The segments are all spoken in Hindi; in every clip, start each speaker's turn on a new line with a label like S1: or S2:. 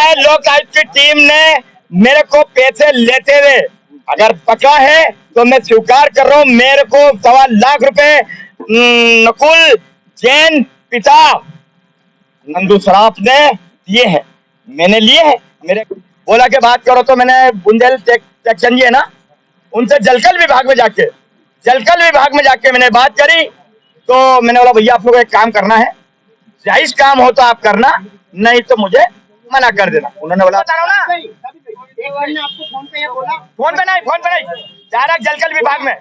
S1: है लोकायुक्त की टीम ने मेरे को पैसे लेते हुए, अगर पका है तो मैं स्वीकार कर रहा हूं, मेरे को 1.25 लाख रुपए नकुल जैन पिता नंदू सराफ ने दिए हैं, मैंने लिए हैं। मेरे बोला के बात करो तो मैंने बुंदेल टेक्शन जी है ना, उनसे जलकल विभाग में जाके मैंने बात करी। तो मैंने बोला भैया आप लोग एक काम करना है, जायज काम हो तो आप करना, नहीं तो मुझे मना कर देना। उन्होंने बोला फोन पे नहीं डायरेक्ट जलकल विभाग में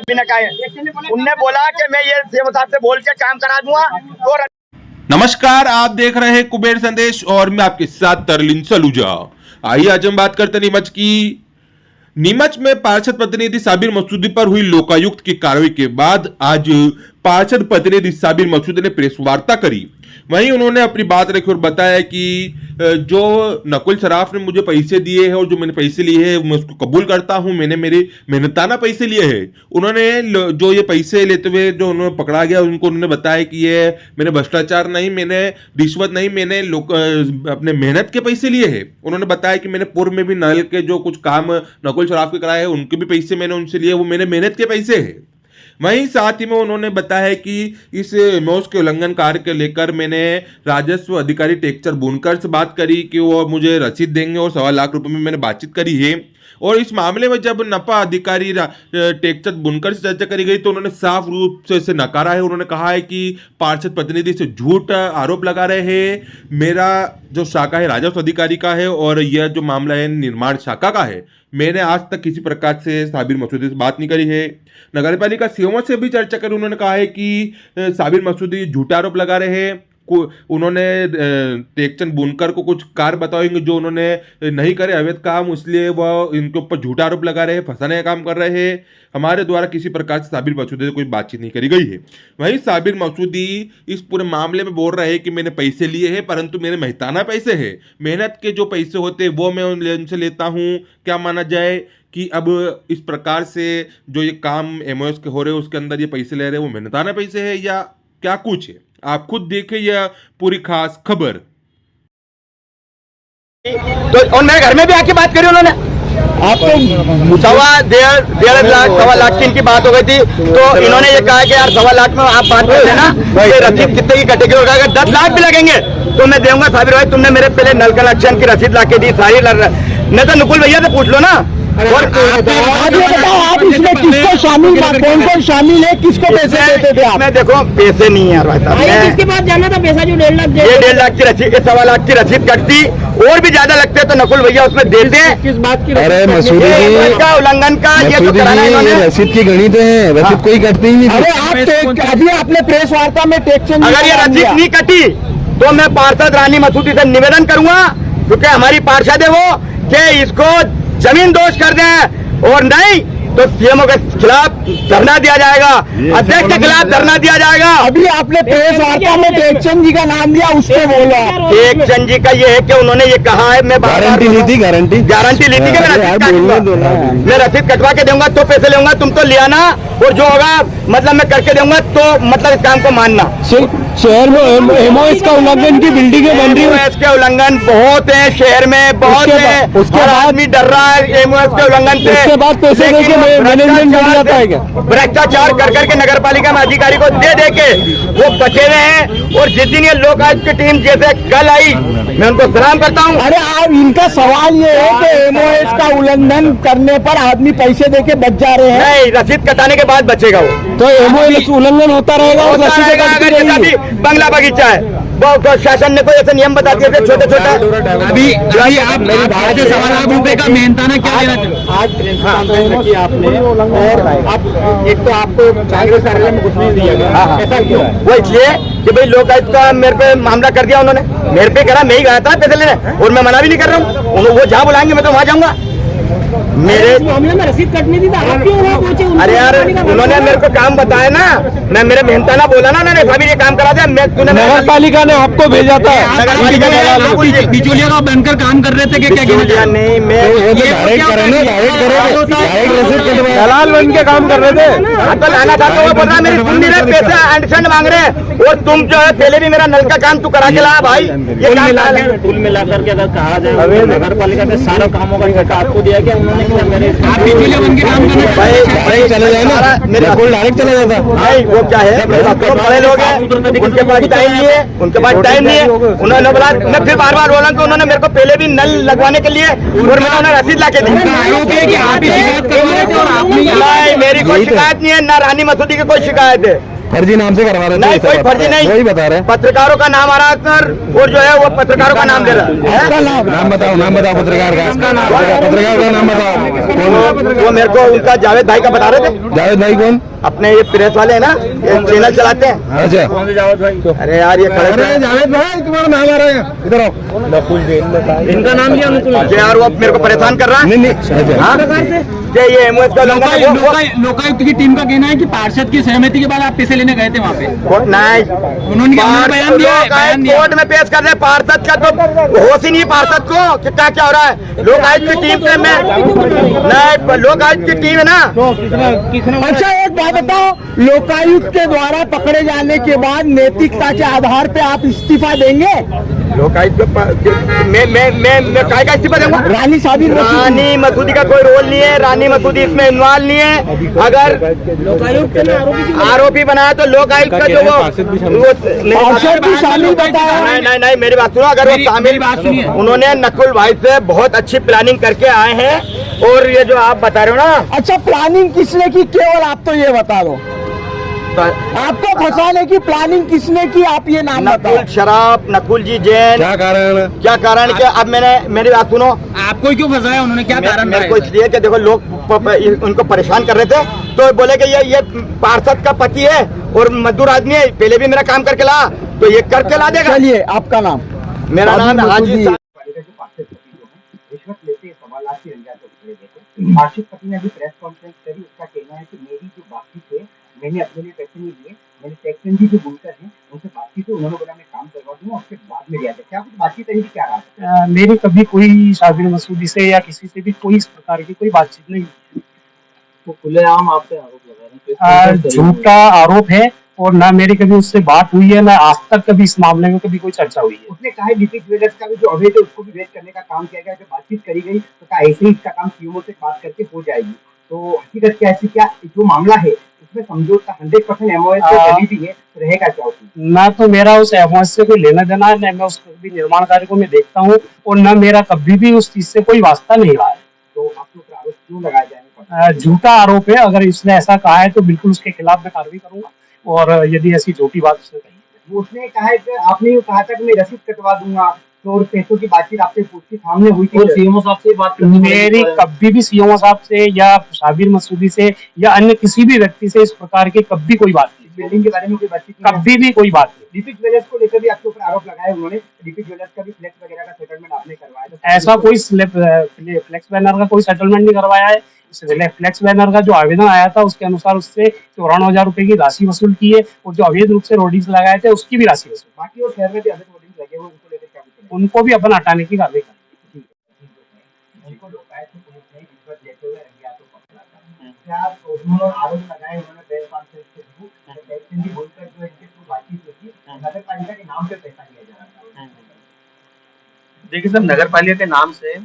S1: बिना कहे उनने बोला कि मैं ये सीएम साहब से बोल के काम करा दूंगा। तो
S2: नमस्कार, आप देख रहे हैं कुबेर संदेश और मैं आपके साथ तरलिन सलूजा। आइए आज हम बात करते हैं नीमच की। नीमच में पार्षद प्रतिनिधि साबिर मसूदी पर हुई लोकायुक्त की कार्रवाई के बाद आज पार्षद प्रतिनिधि साबिर मसूदी ने प्रेस वार्ता करी। वहीं उन्होंने अपनी बात रखी और बताया कि जो नकुल सराफ ने मुझे पैसे दिए हैं और जो मैंने पैसे लिए हैं मैं उसको कबूल करता हूं, मैंने मेरे मेहनताना पैसे लिए हैं। उन्होंने जो ये पैसे लेते हुए जो उन्होंने पकड़ा गया उनको उन्होंने बताया कि ये मैंने भ्रष्टाचार नहीं, मैंने रिश्वत नहीं, मैंने अपने मेहनत के पैसे लिए हैं। उन्होंने बताया कि मैंने पूर्व में भी नल के जो कुछ काम नकुल सराफ के कराए हैं उनके भी पैसे मैंने उनसे लिए, वो मेरे मेहनत के पैसे हैं। वहीं साथ ही में उन्होंने बताया कि इस एमओएस के उल्लंघन कार्य को लेकर मैंने राजस्व अधिकारी टेक्चर बुनकर से बात करी कि वो मुझे रसीद देंगे और 1.25 लाख रुपए में मैंने बातचीत करी है। और इस मामले में जब नपा अधिकारी टेक्चर बुनकर से चर्चा करी गई तो उन्होंने साफ रूप से इसे नकारा है। उन्होंने कहा है कि पार्षद प्रतिनिधि से झूठ आरोप लगा रहे हैं। मेरा जो शाखा है राजस्व अधिकारी का है और यह जो मामला है निर्माण शाखा का है। मैंने आज तक किसी प्रकार से साबिर मसूदी से बात नहीं करी है। नगरपालिका सीएमओ से भी चर्चा करी, उन्होंने कहा है कि साबिर मसूदी झूठा आरोप लगा रहे हैं। उन्होंने टेक्चर बुनकर को कुछ कार्य बताएंगे जो उन्होंने नहीं करे अवैध काम, इसलिए वह इनके ऊपर झूठा आरोप लगा रहे हैं, फंसाने का काम कर रहे हैं। हमारे द्वारा किसी प्रकार से साबिर मसूदी से कोई बातचीत नहीं करी गई है। वहीं साबिर मसूदी इस पूरे मामले में बोल रहे हैं कि मैंने पैसे लिए हैं परंतु मेरे मेहनताना पैसे हैं, मेहनत के जो पैसे होते हैं वो मैं उनसे लेता हूँ। क्या माना जाए कि अब इस प्रकार से जो ये काम एमओएस के हो रहे हैं उसके अंदर ये पैसे ले रहे हैं वो मेहनताना पैसे है या क्या कुछ है? आप खुद देखें यह पूरी खास खबर।
S1: तो और मेरे घर में भी आके बात करी उन्होंने, आपको 1.5 लाख की इनकी बात हो गई थी। तो इन्होंने ये कहा कि यार 1.25 लाख में आप बात कर देना, रसीद कितने की कटेगी होगा, अगर 10 लाख भी लगेंगे तो मैं दूंगा। साबिर भाई तुमने मेरे पहले नल कनेक्शन की रसीद ला के दी सारी, नहीं तो नुकुल भैया से पूछ लो ना। और
S3: आप इसमें किसको शामिल, कौन शामिल है, किसको पैसे देते थे आप?
S1: मैं देखो पैसे नहीं है यार भाई साहब,
S3: किसके पास जाना था पैसा जो 1.5 लाख,
S1: ये 1.5 लाख की रसीद, 1.25 लाख की रसीद कटती और भी ज्यादा लगते तो नकुल भैया उसमें देते हैं।
S3: किस बात की?
S4: अरे मसूदी
S1: का उल्लंघन का ये तो कराना इन्होंने,
S4: रसीद की गणित है, रसीद कोई कटती ही नहीं।
S3: अरे आप अभी आपने प्रेस वार्ता में टेक्शन,
S1: अगर ये रसीद नहीं कटी तो मैं पार्षद रानी मसूदी से निवेदन करूंगा, क्योंकि हमारी पार्षद है वो, कि इसको जमीन दोष कर दें और नहीं तो सीएमओ के खिलाफ धरना दिया जाएगा, अध्यक्ष के खिलाफ धरना दिया जाएगा।
S3: अभी आपने प्रेस वार्ता में टेक्चंद जी का नाम लिया, उस पर बोला।
S1: टेक्चंद जी का ये है कि उन्होंने ये कहा है, मैं
S4: गारंटी ली थी, गारंटी
S1: ली थी कि मैं रसीद कटवा के दूंगा तो पैसे लूंगा, तुम तो लिया ना, और जो होगा मतलब मैं करके दूंगा, तो मतलब इस काम को मानना।
S3: शहर में एमओएस का उल्लंघन की बिल्डिंगें बन रही है,
S1: एमओएस के उल्लंघन बहुत है शहर में, बहुत है। उसके आदमी डर रहा है एमओएस के उल्लंघन से।
S3: उसके बाद पैसे देके मैनेजमेंट मिल जाता है क्या?
S1: भ्रष्टाचार कर करके नगर पालिका में अधिकारी को दे के वो बचे हुए हैं। और जिस दिन ये लोकायुक्त की टीम जैसे कल आई, मैं उनको सलाम करता हूँ।
S3: अरे आप, इनका सवाल ये है कि एमओएस का उल्लंघन करने पर आदमी पैसे देके बच जा रहे हैं।
S1: नहीं, रसीद कटाने के बाद बचेगा वो,
S3: तो एमओएस उल्लंघन होता रहेगा।
S1: बंगला बगीचा है, वो शासन ने कोई ऐसे नियम बता दिए थे छोटे छोटे।
S5: अभी आप 1.25 लाख रुपए का मेहनताना क्या देना चाहते
S3: आपने? और अब एक तो आपको कांग्रेस कार्यालय में कुछ नहीं दिया गया, ऐसा क्यों?
S1: वो इसलिए कि भाई लोकायुक्त का मेरे पे मामला कर दिया उन्होंने, मेरे पे करा, मैं ही गया था पैसे लेने और मैं मना भी नहीं कर रहा हूँ। वो जहाँ बुलाएंगे मैं तो वहाँ जाऊंगा। मेरे
S3: मामले में रसीद कटनी थी तो आप क्यों वहाँ पहुंचे?
S1: अरे यार उन्होंने मेरे को काम बताया ना, मैं मेरे मेहनताना बोला ना, उन्होंने भाभी ये काम करा दिया। मैं तूने
S4: नगर पालिका ने आपको भेजा था।
S5: बिचौलिया का बनकर काम कर रहे थे कि क्या कहना
S1: बिचौलिया
S5: चाहते हैं?
S1: नहीं, मैं
S4: डायरेक्ट करे ना, डायरेक्ट रसीद कटवाए।
S1: दलाल बन के काम कर रहे थे। तो लाना था तो वो बोल रहा है मेरी सुन नहीं रहे, पैसे एंडसेंड मांग रहे हैं। और तुम जो है पहले भी मेरा नल का काम तू करा के लाया भाई। ये काम
S6: कुल मिलाकर के अगर कहा जाए नगर पालिका के सारे कामों का ठेका आपको दिया गया, उन्होंने किया मेरे
S5: आप बिचौलिया बन के काम कर रहे थे?
S1: भाई
S4: चले जाए ना,
S1: मेरे
S4: डायरेक्ट चला जाता।
S1: भाई वो क्या है, तो बड़े लोग हैं, उनके पास टाइम नहीं है, उनके पास टाइम नहीं है। उन्होंने बोला, मैं फिर बार बार बोला तो उन्होंने मेरे को पहले भी नल लगवाने के लिए और मैंने उन्हें रसीद ला के दी।
S5: आरोप है कि आप ही शिकायत करवा रहे थे और आपने
S1: नहीं, मेरी कोई शिकायत नहीं है, ना रानी मसूदी की कोई शिकायत है।
S4: फर्जी नाम से करवा रहे थे।
S1: नहीं, कोई फर्जी नहीं,
S4: वही बता रहे हैं।
S1: पत्रकारों का नाम आ रहा कर और जो है वो पत्रकारों का नाम दे रहा है।
S4: नाम बताओ पत्रकार का। पत्रकार का नाम बताओ।
S1: वो मेरे को उनका जावेद भाई का बता रहे थे।
S4: जावेद भाई कौन?
S1: अपने ये प्रेस वाले है ना, ये चैनल चलाते हैं।
S4: अच्छा,
S1: अरे यार ये
S4: अरे जावेद भाई तुम्हारा नाम आ रहा है, इधर आओ।
S6: इनका नाम लिया अनुकूल।
S1: यार वो मेरे को परेशान कर रहा है।
S4: नहीं,
S1: हाँ? ये एमओएस का उल्लंघन है, वो-
S5: लोकायुक्त की टीम का कहना है कि पार्षद की सहमति के बाद आप पैसे लेने गए थे वहाँ पे।
S1: नहीं,
S5: उन्होंने बयान दिया है, बयान दिया है।
S1: कोर्ट में पेश कर रहे पार्षद का तो होश ही नहीं पार्षद को कि क्या हो रहा है। लोकायुक्त की टीम से मैं नहीं, लोकायुक्त की टीम है ना।
S3: अच्छा एक बात बताओ, लोकायुक्त के द्वारा पकड़े जाने के बाद नैतिकता के आधार पे आप इस्तीफा देंगे?
S1: लोकायुक्त मैं काय का इस्तीफा दूंगा?
S3: रानी साबिर
S1: रानी मसूदी का कोई रोल नहीं है, रानी मसूदी इसमें इन्वॉल्व नहीं है। अगर आरोपी बनाया तो लोकायुक्त का जो
S3: पार्षद भी शामिल बताया।
S1: नहीं मेरी बात सुनो, अगर वो शामिल,
S5: बात सुनिए।
S1: उन्होंने नकुल भाई से बहुत अच्छी प्लानिंग करके आए हैं। और ये जो आप बता रहे हो ना,
S3: अच्छा प्लानिंग किसने की, केवल आप तो ये बता दो, आपको फंसाने की प्लानिंग किसने की, आप ये नाम बताओ।
S1: नकुल शराब, नकुल जी जैन, क्या कारण के? अब मैंने मेरी बात सुनो,
S5: आपको क्यों फंसाया उन्होंने, क्या कारण
S1: मेरे को
S5: रहा है?
S1: इसलिए कि देखो लोग उनको परेशान कर रहे थे, तो बोले कि ये पार्षद का पति है और मजदूर आदमी है, पहले भी मेरा काम करके ला तो ये करके ला देगा।
S3: चलिए आपका नाम?
S1: मेरा नाम हाजी साहब।
S7: रिश्वत लेते 1.25 लाख की रंजात खड़े देते। पार्षद पति ने अभी प्रेस कॉन्फ्रेंस करी, उसका कहना है कि मेरी जो बाकी थे मैंने अपने लिए पैसे नहीं लिए, मैंने सेक्शन जी जो बुनकर हैं उनसे बातचीत हुई, उन्होंने बोला मैं काम करवा दूंगा, उसके बाद में दिया जाए। क्या कुछ बातचीत है, क्या रहा है?
S6: मेरी कभी कोई साबिर मसूदी से या किसी से भी कोई इस प्रकार की कोई बातचीत नहीं है।
S7: तो खुलेआम आप पे आरोप लगा रहे हैं।
S6: झूठा आरोप है और ना मेरी कभी उससे बात हुई है, ना आज तक कभी इस मामले में कभी कोई चर्चा हुई है।
S7: उसने कहा डीपी ज्वेलर्स का भी जो अवैध है उसको भी वेस्ट करने का काम किया गया। जब बातचीत करी गई तो कहा ऐसे ही इसका काम सीएमओ से बात करके हो जाएगी। तो हकीकत क्या है, क्या जो मामला है उसमें समझौता 100% एमओएस चली भी है, तो रहेगा क्या उसमें?
S6: ना तो मेरा उस एमओएस से कोई लेना देना है, न मैं उस कभी निर्माण कार्य को मैं देखता हूँ और न मेरा कभी भी उस चीज से कोई वास्ता नहीं रहा है।
S7: तो आपके ऊपर आरोप क्यों लगाया जाएगा?
S6: झूठा आरोप है, अगर इसने ऐसा कहा है तो बिल्कुल उसके खिलाफ मैं कार्रवाई करूंगा। और यदि ऐसी झूठी बात उसने कही है,
S7: उसने कहा है कि आपने ये कहा था कि मैं रसीद कटवा दूंगा, तो और पैसों की बातचीत आपसे पूछती सामने हुई थी, सीएमओ साहब से बात करनी
S6: मेरी कभी भी सीएमओ साहब से या साबिर मसूदी से या अन्य किसी भी व्यक्ति से इस प्रकार की कभी कोई बात नहीं।
S7: बिल्डिंग के बारे में कोई बातचीत नहीं?
S6: कभी भी कोई बात नहीं।
S7: डीपी ज्वेलर्स को लेकर भी आपके ऊपर आरोप लगाए उन्होंने, डीपी ज्वेलर्स का भी फ्लेक्स वगैरह का सेटलमेंट आपने करवाया था?
S6: ऐसा कोई फ्लेक्स बैनर का कोई सेटलमेंट नहीं करवाया है। फ्लेक्स बैनर का जो आवेदन आया था उसके अनुसार उससे 94,000 रुपए की राशि वसूल की है और जो अवैध रूप से होर्डिंग्स लगाए थे उसकी भी राशि वसूल।
S7: बाकी और शहर में भी अवैध होर्डिंग्स लगे हुए, उनको लेकर क्या कुछ नहीं?
S6: उनको भी अपन हटाने की कार्रवाई करेंगे।
S7: उनको लोकायुक्त से पुलिस ने रिश्वत लेते हुए रंगे हाथों पकड़ा था। क्या उन्होंने आरोप लगाए, उन्होंने प्रेस कॉन्फ्रेंस के थ्रू सेक्शन जी बोलकर जो इनके थ्रू बातचीत हुई थी, नगर पालिका के नाम पे पैसा लिया जा रहा था?
S8: देखिए सर, नगर पालिका के नाम से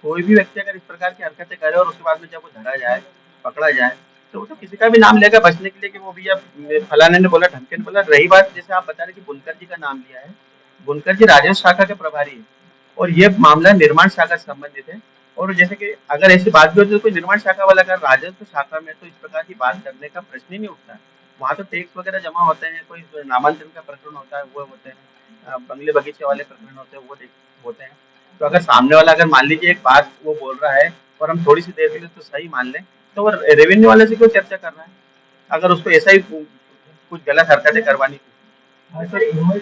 S8: कोई भी व्यक्ति अगर इस प्रकार की हरकतें करे और उसके बाद में जब वो धरा जाए, पकड़ा जाए, तो वो तो किसी का भी नाम लेगा बचने के लिए कि वो भैया फलाने ने बोला, ढमके ने बोला। रही बात जैसे आप बता रहे कि बुनकर जी का नाम लिया है, बुनकर जी राजस्व शाखा के प्रभारी है और ये मामला निर्माण शाखा से संबंधित है। और जैसे कि अगर ऐसी बात भी होती है तो कोई निर्माण शाखा वाला अगर राजस्व शाखा में, तो इस प्रकार की बात करने का प्रश्न ही नहीं उठता। वहाँ तो टैक्स वगैरह जमा होते हैं, कोई नामांतरण का प्रकरण होता है वो होते हैं, बंगले बगीचे वाले प्रकरण होते हैं वो होते हैं। तो अगर सामने वाला अगर मान लीजिए एक बात वो बोल रहा है और हम थोड़ी सी देर के लिए तो सही मान लें, तो वो रेवेन्यू वाले से क्यों चर्चा कर रहा है अगर उसको ऐसा ही कुछ गलत हरकतें करवानी थी?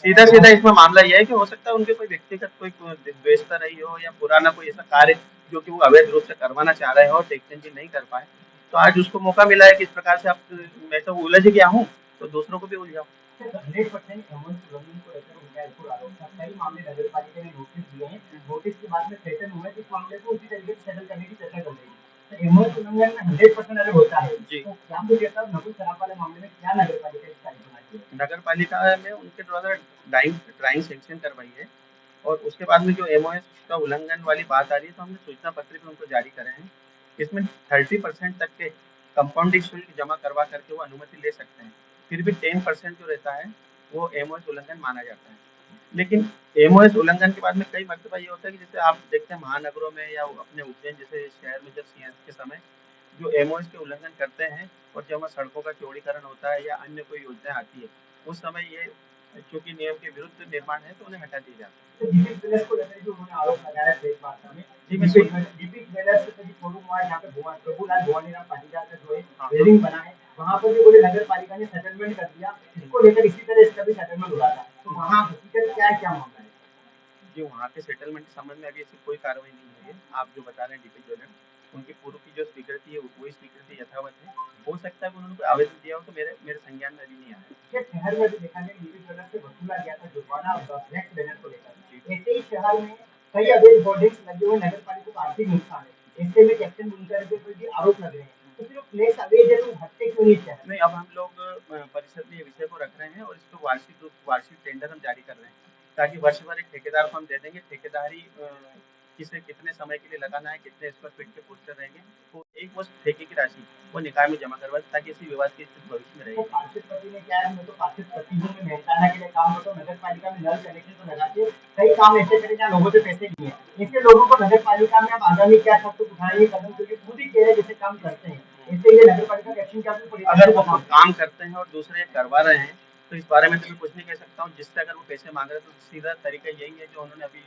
S8: सीधा सीधा इसमें मामला यह है कि हो सकता है उनके कोई व्यक्तिगत कोई द्वेषता रही हो या पुराना कोई ऐसा कार्य जो कि वो अवैध रूप से करवाना चाह रहे हैं और टैक्स चेंजिंग नहीं कर पाए, तो आज उसको मौका मिला है कि इस प्रकार से अब मैं तो उलझ गया हूँ तो दूसरों को भी उलझाऊं।
S7: 100% एमओएस उल्लंघन को लेकर उनका एक आरोप था। कई मामले नगर पालिका ने नोटिस दिए हैं, नोटिस के बाद में सेटल हुए, इस मामले को उसी तरीके से सेटल करने की चर्चा चल रही है। तो एमओएस उल्लंघन में 100% अगर होता है
S8: जी।
S7: तो क्या मुझे ऐसा नकुल सराफ वाले मामले में क्या नगर पालिका इस कार्य बनाती है?
S8: नगर पालिका में उनके द्वारा ड्राइंग सेंक्शन करवाई है और उसके बाद में जो एमओएस का उल्लंघन वाली बात आ रही है, तो हमने सूचना पत्र भी उनको जारी करे हैं। इसमें 30% तक के कंपाउंडिंग शुल्क जमा करवा करके वो अनुमति ले सकते हैं। फिर भी 10% जो रहता है वो एमओएस उल्लंघन माना जाता है। लेकिन एमओएस उल्लंघन के बाद में कई मर्तबा ये होता है कि जैसे आप देखते हैं महानगरों में या अपने उज्जैन जैसे शहर में जब सीएस के समय जो एमओएस के उल्लंघन करते हैं और जब वहाँ सड़कों का चौड़ीकरण होता है या अन्य कोई योजना आती है, उस समय ये चूंकि नियम के विरुद्ध निर्माण है तो उन्हें हटा दिया जाता है।
S7: तो डीपी ज्वेलर्स को लेकर जो उन्होंने आरोप लगाया प्रेस वार्ता में,
S8: जी, मैं
S7: डीपी ज्वेलर्स से जो शोरूम हुआ है जहाँ पे प्रभुलाल भवानीराम पाटीदार का जो है बिल्डिंग बना है, वहाँ पर भी बोले नगर पालिका ने सेटलमेंट कर दिया, इसको लेकर इसी तरह इसका भी सेटलमेंट हुआ था। तो वहाँ हकीकत क्या मामला है?
S8: जी, वहाँ के सेटलमेंट के संबंध में अभी ऐसी कोई कार्रवाई नहीं हुई है। आप जो बता रहे हैं डीपी ज्वेलर, उनकी पूर्व की जो स्वीकृति है वही स्वीकृति यथावत है। हो सकता है कि उन्होंने कोई आवेदन दिया हो तो मेरे संज्ञान में अभी नहीं आया है।
S7: क्या शहर में भी देखा गया डीपी ज्वेलर से वसूला गया था जुर्माना फ्लेक्स बैनर को लेकर? ऐसे ही शहर में कई अवैध होर्डिंग्स लगे हुए नगर पालिका को आर्थिक नुकसान है, ऐसे में कैप्टन बुनकर के ऊपर भी आरोप लग रहे हैं। तो फिर वो फ्लेक्स अवैध है तो हटते क्यों नहीं शहर?
S8: नहीं, अब हम लोग परिषद में ये विषय को रख रहे हैं और इसको वार्षिक टेंडर हम जारी कर रहे हैं, ताकि वर्ष भर एक ठेकेदार को हम दे देंगे। ठेकेदारी किसे कितने समय के लिए लगाना है, कितने स्क्वायर फीट के पोस्टर रहेंगे, तो एक वर्ष ठेके की राशि वो निकाय में जमा करवा ताकि ऐसी विवाद की स्थिति भविष्य में
S7: तो
S8: रहेगी।
S7: पार्षद पति ने क्या है, मैं तो पार्षद पति हूँ, मैं मेहनताना के लिए काम करता हूँ, नगर पालिका में नल कनेक्शन तो लगा के कई काम ऐसे करे जहाँ लोगों से पैसे लिए हैं। ऐसे लोगों को नगर पालिका में अब आगामी क्या सब कुछ उठाएंगे कदम, क्योंकि खुद ही कह रहे जैसे काम करते हैं, इससे ये नगर पालिका का एक्शन क्या पड़ेगा?
S8: अगर वो काम करते हैं और दूसरे करवा रहे हैं तो इस बारे में तो मैं कुछ नहीं कह सकता हूँ। जिससे अगर वो पैसे मांग रहे हैं तो सीधा तरीका यही है जो उन्होंने अभी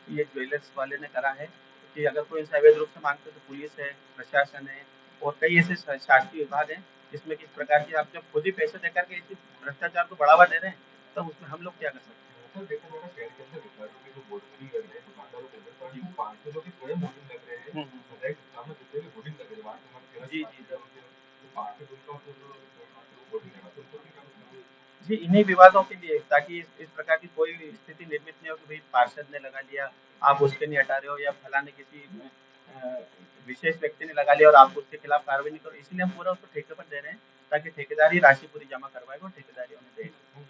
S8: ये ज्वेलर्स वाले ने करा है कि अगर कोई इनसे अवैध रूप से मांगते तो पुलिस है, प्रशासन है और कई ऐसे शासकीय विभाग हैं जिसमें किस प्रकार की आप जब खुद ही पैसे देकर के इसी भ्रष्टाचार को बढ़ावा दे रहे हैं तब उसमें हम लोग क्या कर सकते हैं। जी जी जी, इन्हीं विवादों के लिए, ताकि इस प्रकार की कोई स्थिति निर्मित नहीं हो कि भाई पार्षद ने लगा लिया, आप उसके नहीं हटा रहे हो या फलाने किसी विशेष व्यक्ति ने लगा लिया और आप उसके खिलाफ कार्रवाई नहीं करो। इसलिए हम पूरा उसको ठेके पर दे रहे हैं ताकि ठेकेदारी राशि पूरी जमा करवाएगा और ठेकेदारी उन्हें देगा।